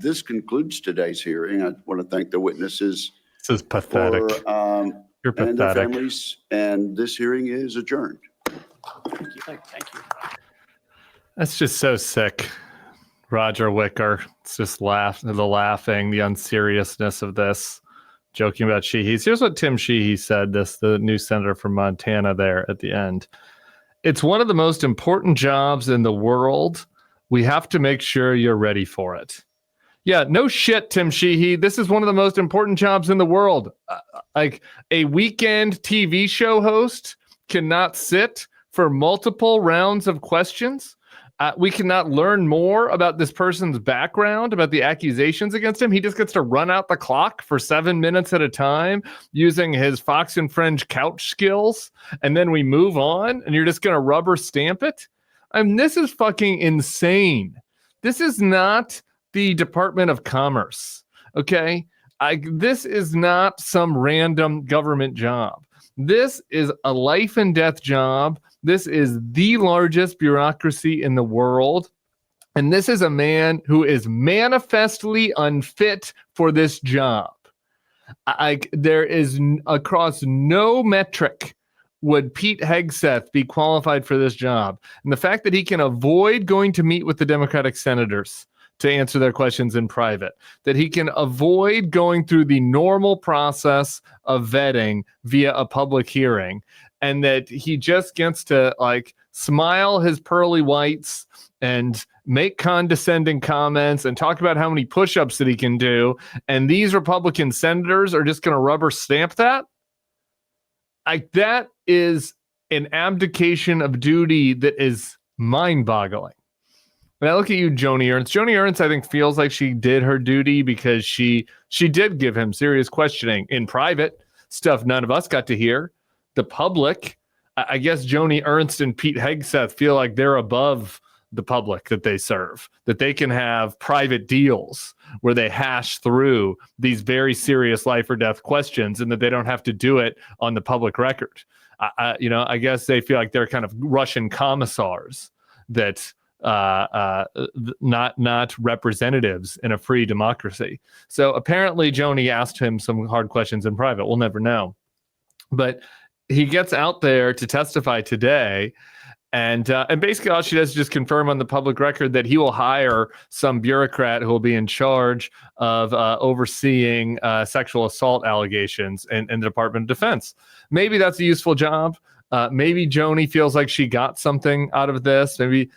This concludes today's hearing. I want to thank the witnesses. This is pathetic. And You're their pathetic. families. And this hearing is adjourned. Thank you. Thank you. That's just so sick. Roger Wicker. It's just the laughing, the unseriousness of this. Joking about Sheehy's. Here's what Tim Sheehy said, the new senator from Montana there at the end. It's one of the most important jobs in the world. We have to make sure you're ready for it. Yeah, no shit, Tim Sheehy. This is one of the most important jobs in the world. Like a weekend TV show host cannot sit for multiple rounds of questions. We cannot learn more about this person's background, about the accusations against him. He just gets to run out the clock for 7 minutes at a time using his Fox and Friends couch skills. And then we move on and you're just going to rubber stamp it. This is fucking insane. This is not the Department of Commerce. Okay. This is not some random government job. This is a life and death job. This is the largest bureaucracy in the world. And this is a man who is manifestly unfit for this job. There is across no metric would Pete Hegseth be qualified for this job. And the fact that he can avoid going to meet with the Democratic senators to answer their questions in private, that he can avoid going through the normal process of vetting via a public hearing, and that he just gets to like smile his pearly whites and make condescending comments and talk about how many push-ups that he can do. And these Republican senators are just going to rubber stamp that. That is an abdication of duty that is mind-boggling. When I look at you, Joni Ernst. Joni Ernst, I think, feels like she did her duty because she did give him serious questioning in private, stuff none of us got to hear. The public, I guess Joni Ernst and Pete Hegseth feel like they're above the public that they serve, that they can have private deals where they hash through these very serious life or death questions and that they don't have to do it on the public record. I guess they feel like they're kind of Russian commissars that not representatives in a free democracy. So apparently Joni asked him some hard questions in private. We'll never know. But he gets out there to testify today, and basically all she does is just confirm on the public record that he will hire some bureaucrat who will be in charge of overseeing sexual assault allegations in the Department of Defense. Maybe that's a useful job. Maybe Joni feels like she got something out of this. Maybe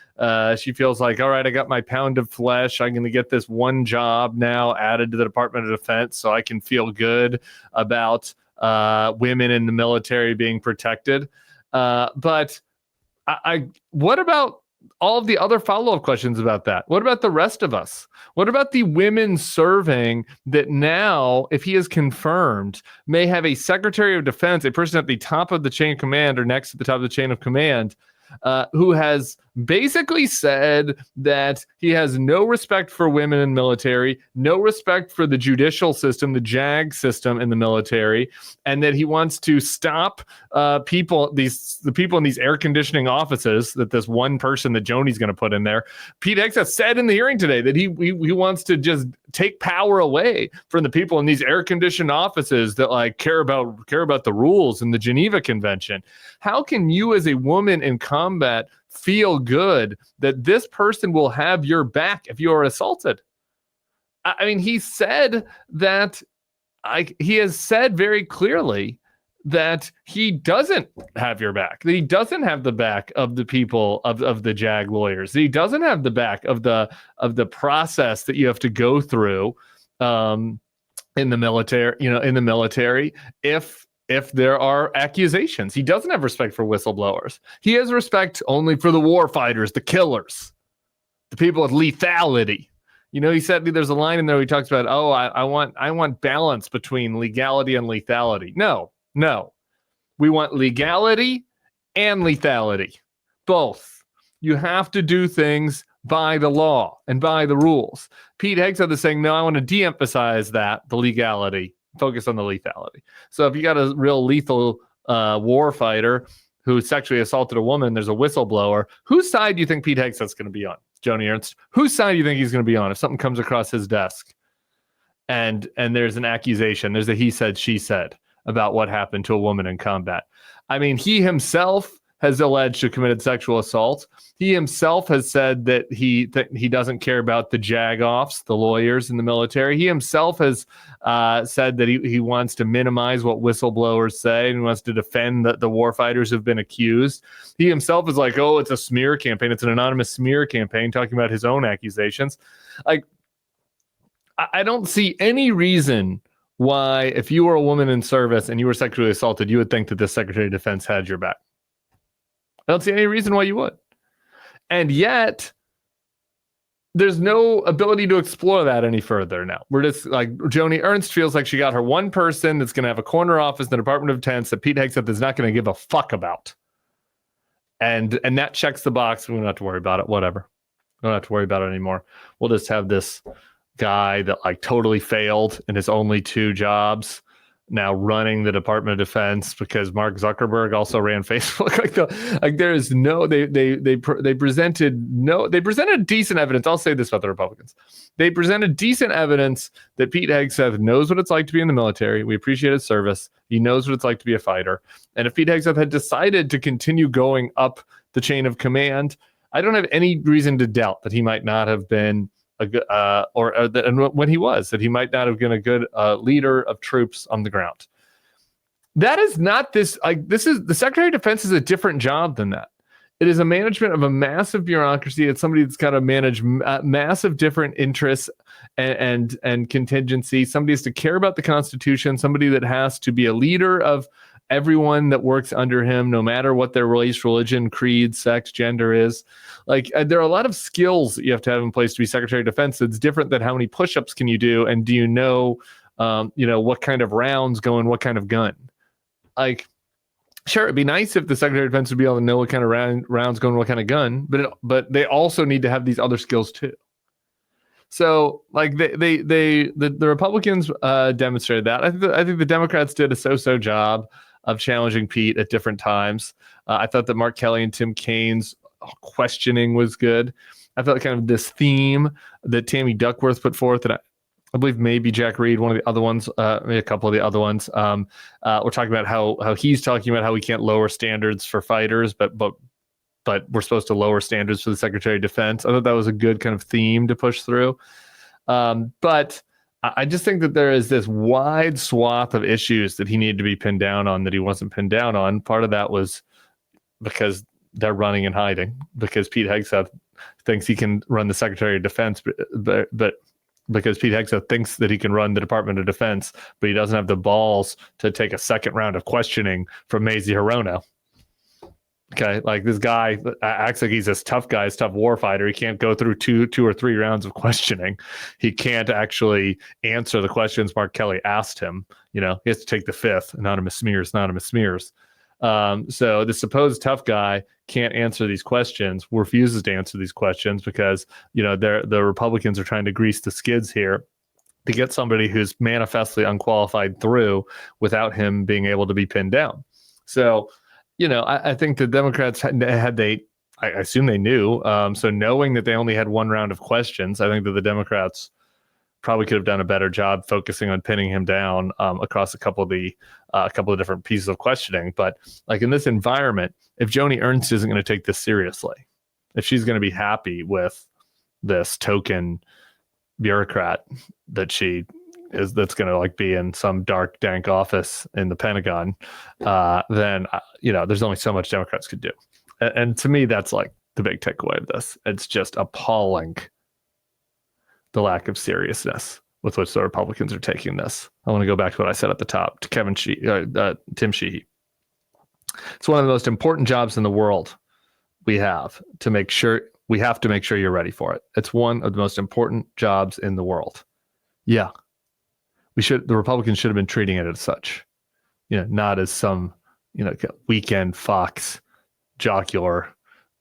she feels like, all right, I got my pound of flesh. I'm going to get this one job now added to the Department of Defense so I can feel good about women in the military being protected. But what about all of the other follow-up questions about that? What about the rest of us? What about the women serving that now, if he is confirmed, may have a Secretary of Defense, a person at the top of the chain of command or next to the top of the chain of command, who has basically said that he has no respect for women in military, no respect for the judicial system, the JAG system in the military, and that he wants to stop the people in these air conditioning offices that this one person that Joni's going to put in there. Pete Hegseth said in the hearing today that he wants to just take power away from the people in these air conditioned offices that like care about the rules in the Geneva Convention. How can you as a woman in combat feel good that this person will have your back if you are assaulted? I mean, he said that he has said very clearly that he doesn't have your back, that he doesn't have the back of the people of the JAG lawyers, that he doesn't have the back of the process that you have to go through in the military, if there are accusations. He doesn't have respect for whistleblowers. He has respect only for the war fighters, the killers, the people with lethality. He said there's a line in there where he talks about, I want balance between legality and lethality. No. We want legality and lethality. Both. You have to do things by the law and by the rules. Pete Hegseth is saying, no, I want to de-emphasize the legality, focus on the lethality. So if you got a real lethal war fighter who sexually assaulted a woman, there's a whistleblower, whose side do you think Pete Hegseth's going to be on? Joni Ernst. Whose side do you think he's going to be on if something comes across his desk and there's an accusation, there's a he said, she said about what happened to a woman in combat? I mean, he himself has alleged to have committed sexual assault. He himself has said that he doesn't care about the jag-offs, the lawyers in the military. He himself has said that he wants to minimize what whistleblowers say and wants to defend the war fighters who've been accused. He himself is like, oh, it's a smear campaign. It's an anonymous smear campaign talking about his own accusations. Like, I don't see any reason why, if you were a woman in service and you were sexually assaulted, you would think that the Secretary of Defense had your back. I don't see any reason why you would. And yet, there's no ability to explore that any further now. We're just like, Joni Ernst feels like she got her one person that's going to have a corner office in the Department of Defense that Pete Hegseth is not going to give a fuck about. And that checks the box. We don't have to worry about it. Whatever. We don't have to worry about it anymore. We'll just have this guy that like totally failed in his only 2 jobs now running the Department of Defense because Mark Zuckerberg also ran Facebook. There is no, they presented decent evidence. I'll say this about the Republicans. They presented decent evidence that Pete Hegseth knows what it's like to be in the military. We appreciate his service. He knows what it's like to be a fighter. And if Pete Hegseth had decided to continue going up the chain of command, I don't have any reason to doubt that he might not have been a good, and when he was, that he might not have been a good leader of troops on the ground. That is not this. Like, this is the Secretary of Defense is a different job than that. It is a management of a massive bureaucracy. It's somebody that's got to manage massive different interests and contingency. Somebody has to care about the Constitution. Somebody that has to be a leader of everyone that works under him, no matter what their race, religion, creed, sex, gender is. Like, there are a lot of skills that you have to have in place to be Secretary of Defense. It's different than how many push-ups can you do, and do you know, what kind of rounds go in what kind of gun. Like, sure, it'd be nice if the Secretary of Defense would be able to know what kind of rounds go in what kind of gun, but they also need to have these other skills too. So, like, the Republicans demonstrated that. I think the Democrats did a so-so job of challenging Pete at different times. I thought that Mark Kelly and Tim Kaine's questioning was good. I felt kind of this theme that Tammy Duckworth put forth, and I believe maybe Jack Reed, one of the other ones, maybe a couple of the other ones. We're talking about how he's talking about how we can't lower standards for fighters, but we're supposed to lower standards for the Secretary of Defense. I thought that was a good kind of theme to push through. But I just think that there is this wide swath of issues that he needed to be pinned down on that he wasn't pinned down on. Part of that was because they're running and hiding, because Pete Hegseth thinks he can run the Secretary of Defense, but because Pete Hegseth thinks that he can run the Department of Defense, but he doesn't have the balls to take a second round of questioning from Mazie Hirono. Okay, like, this guy acts like he's this tough guy, this tough war fighter. He can't go through two or three rounds of questioning. He can't actually answer the questions Mark Kelly asked him. He has to take the 5th, anonymous smears. So the supposed tough guy can't answer these questions, refuses to answer these questions because, the Republicans are trying to grease the skids here to get somebody who's manifestly unqualified through without him being able to be pinned down. So, I think the Democrats I assume they knew. So knowing that they only had one round of questions, I think that the Democrats probably could have done a better job focusing on pinning him down across a couple of different pieces of questioning. But like, in this environment, if Joni Ernst isn't going to take this seriously, if she's going to be happy with this token bureaucrat that's going to like be in some dark, dank office in the Pentagon, then there's only so much Democrats could do. And to me, that's like the big takeaway of this. It's just appalling, the lack of seriousness with which the Republicans are taking this. I want to go back to what I said at the top to Tim Sheehy. It's one of the most important jobs in the world we have to make sure you're ready for it. It's one of the most important jobs in the world. Yeah. The Republicans should have been treating it as such, not as some, weekend Fox jocular,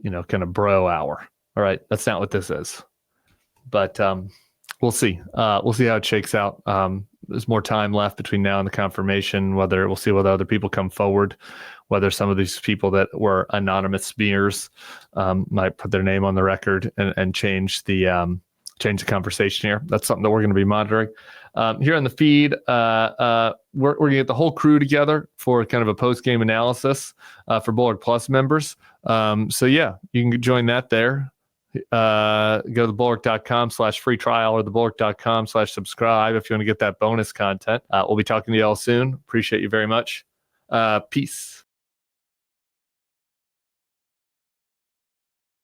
kind of bro hour. All right. That's not what this is. But we'll see. We'll see how it shakes out. There's more time left between now and the confirmation, we'll see whether other people come forward whether some of these people that were anonymous smears might put their name on the record and change the conversation here. That's something that we're going to be monitoring. Here on the feed, we're going to get the whole crew together for kind of a post-game analysis for Bulwark Plus members. So yeah, you can join that there. Go to thebulwark.com/free trial or thebulwark.com/subscribe if you want to get that bonus content. We'll be talking to you all soon. Appreciate you very much. Peace.